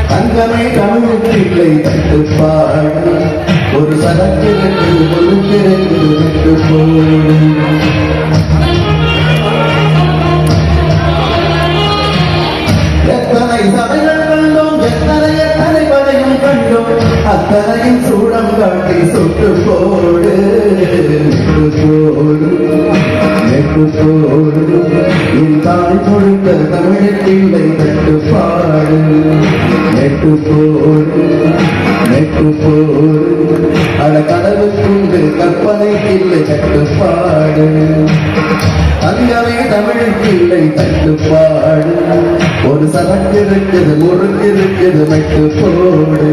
தங்கமே தமிழுக்கு இல்லை தட்டுப்பாடு ஒரு சரக்கிற்கு ஒழுக்கிற்கு விட்டு போடும் எத்தனை சபைகள் கண்டோம் எத்தனை எத்தனை படையும் கண்டோம் அத்தனையும் சூடம் காட்டி சுட்டு போடு நெட்டு போடு என் தாய் கொடுத்த தமிழுக்கில்லை தட்டுப்பாடு நெட்டு போடு அட கடவுளுக்கு கற்பனைக்கில்லை தட்டுப்பாடு அங்கமே தமிழுக்கில்லை தட்டுப்பாடு ஒரு சரக்கு இருக்குது முறுக்கு இருக்குது மெட்டு போடு